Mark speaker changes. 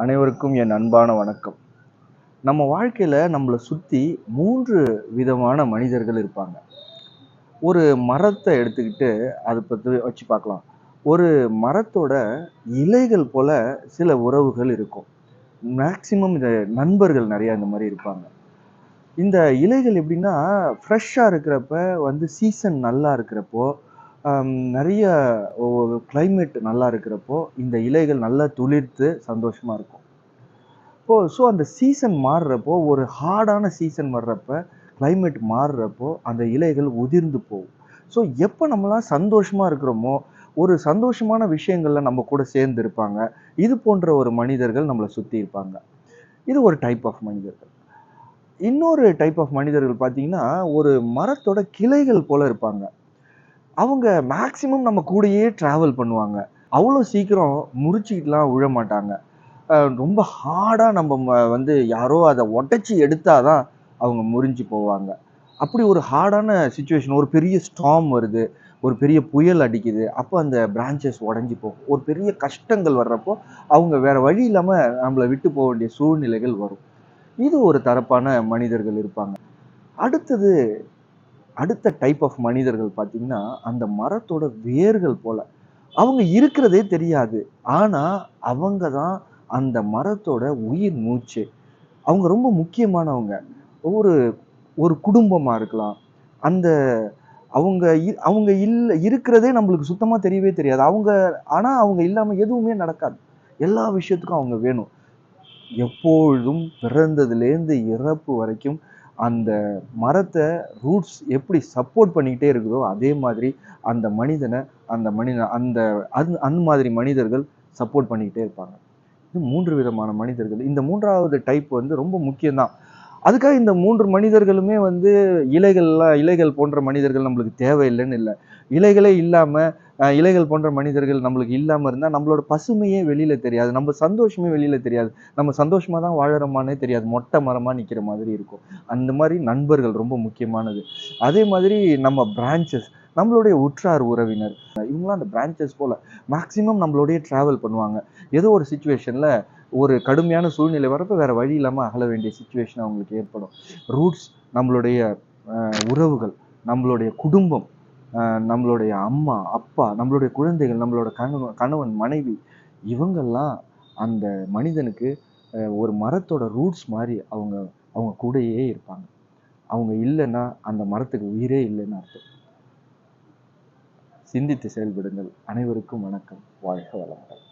Speaker 1: அனைவருக்கும் என் அன்பான வணக்கம். நம்ம வாழ்க்கையில நம்மள சுத்தி 3 விதமான மனிதர்கள் இருப்பாங்க. ஒரு மரத்த எடுத்துக்கிட்டு அத பத்தி வச்சு பார்க்கலாம். ஒரு மரத்தோட இலைகள் போல சில உறவுகள் இருக்கும். மேக்ஸிமம் இந்த நண்பர்கள் நெறைய இந்த மாரி இருப்பாங்க. இந்த இலைகள் எப்படின்னா, ஃப்ரெஷ்ஷா இருக்கிறப்ப சீசன் நல்லா இருக்கிறப்போ, நெறைய கிளைமேட் நல்லா இருக்கிறப்போ, இந்த இலைகள் நல்லா துளிர்த்து சந்தோஷமா இருக்கும். அந்த சீசன் மாறுறப்போ, ஒரு ஹார்டான சீசன் வர்றப்ப, கிளைமேட் மாறுறப்போ, அந்த இலைகள் உதிர்ந்து போகும். எப்ப நம்மலாம் சந்தோஷமா இருக்கிறோமோ, ஒரு சந்தோஷமான விஷயங்கள்ல நம்ம கூட சேர்ந்து இருப்பாங்க. இது போன்ற ஒரு மனிதர்கள் நம்மள சுத்தி இருப்பாங்க. இது ஒரு டைப் ஆஃப் மனிதர்கள். இன்னொரு டைப் ஆஃப் மனிதர்கள் பார்த்தீங்கன்னா, ஒரு மரத்தோட கிளைகள் போல இருப்பாங்க. அவங்க மேக்ஸிமம் நம்ம கூடயே டிராவல் பண்ணுவாங்க. அவ்வளோ சீக்கிரம் முறிச்சுக்கிட்டுலாம் விழ மாட்டாங்க. ரொம்ப ஹார்டா நம்ம யாரோ அத உடைச்சு எடுத்தா தான் அவங்க முறிஞ்சு போவாங்க. அப்படி ஒரு ஹார்டான சிச்சுவேஷன் ஒரு பெரிய ஸ்டார்ம் வருது. ஒரு பெரிய புயல் அடிக்குது. அப்ப அந்த பிரான்ச்சஸ் உடைஞ்சு போகும். ஒரு பெரிய கஷ்டங்கள் வர்றப்போ, அவங்க வேற வழி இல்லாம நம்மள விட்டு போ வேண்டிய சூழ்நிலைகள் வரும். இது ஒரு தரப்பான மனிதர்கள் இருப்பாங்க. அடுத்தது அடுத்த டைப் ஆஃப் மனிதர்கள் பார்த்தீங்கன்னா, அந்த மரத்தோட வேர்கள் போல. அவங்க இருக்கிறதே தெரியாது. ஆனா, அவங்க தான் அந்த மரத்தோட உயிர் மூச்சு. அவங்க ரொம்ப முக்கியமானவங்க. ஒரு ஒரு குடும்பமா இருக்கலாம். அந்த அவங்க இருக்கிறதே நம்மளுக்கு சுத்தமா தெரியவே தெரியாது. அவங்க இல்லாம எதுவுமே நடக்காது. எல்லா விஷயத்துக்கும் அவங்க வேணும். எப்பொழுதும் பிறந்ததிலேருந்து இறப்பு வரைக்கும் அந்த மரத்த ரூட்ஸ் எப்படி சப்போர்ட் பண்ணிக்கிட்டே இருக்குதோ, அதே மாதிரி அந்த மனிதன அந்த மனிதன் அந்த அந்த மாதிரி மனிதர்கள் சப்போர்ட் பண்ணிக்கிட்டே இருப்பாங்க. இது 3 விதமான மனிதர்கள். இந்த 3வது டைப் ரொம்ப முக்கியம் தான். அதுக்காக இந்த 3 மனிதர்களுமே இலைகள் போன்ற மனிதர்கள் நம்மளுக்கு தேவையில்லைன்னு இல்ல. இலைகளே இல்லாம இலைகள் போன்ற மனிதர்கள் நம்மளுக்கு இல்லாம இருந்தா, நம்மளோட பசுமையே வெளியில தெரியாது. நம்ம சந்தோஷமே வெளியில தெரியாது. நம்ம சந்தோஷமா தான் வாழுறோமான்னே தெரியாது. மொட்டை மரமா நிக்கிற மாதிரி இருக்கும். அந்த மாரி நண்பர்கள் ரொம்ப முக்கியமானது. அதே மாதிரி நம்ம பிரான்ச்சஸ் நம்மளுடைய உற்றார் உறவினர். இவங்கலாம் அந்த பிரான்ச்சஸ் போல மேக்ஸிமம் நம்மளோடயே டிராவல் பண்ணுவாங்க. ஏதோ ஒரு சிச்சுவேஷன்ல ஒரு கடுமையான சூழ்நிலை வரப்ப வேற வழி இல்லாம அகல வேண்டிய சிச்சுவேஷன் அவங்களுக்கு ஏற்படும். ரூட்ஸ் நம்மளுடைய உறவுகள், நம்மளுடைய குடும்பம், நம்மளுடைய அம்மா, அப்பா, நம்மளுடைய குழந்தைகள், நம்மளோட கணவன், மனைவி இவங்கெல்லாம் அந்த மனிதனுக்கு ஒரு மரத்தோட ரூட்ஸ் மாரி அவங்க அவங்க கூடயே இருப்பாங்க. அவங்க இல்லன்னா அந்த மரத்துக்கு உயிரே இல்லன்னு அர்த்தம். சிந்தித்து செயல்படுங்கள். அனைவருக்கும் வணக்கம். வாழ்க வளமுடன்.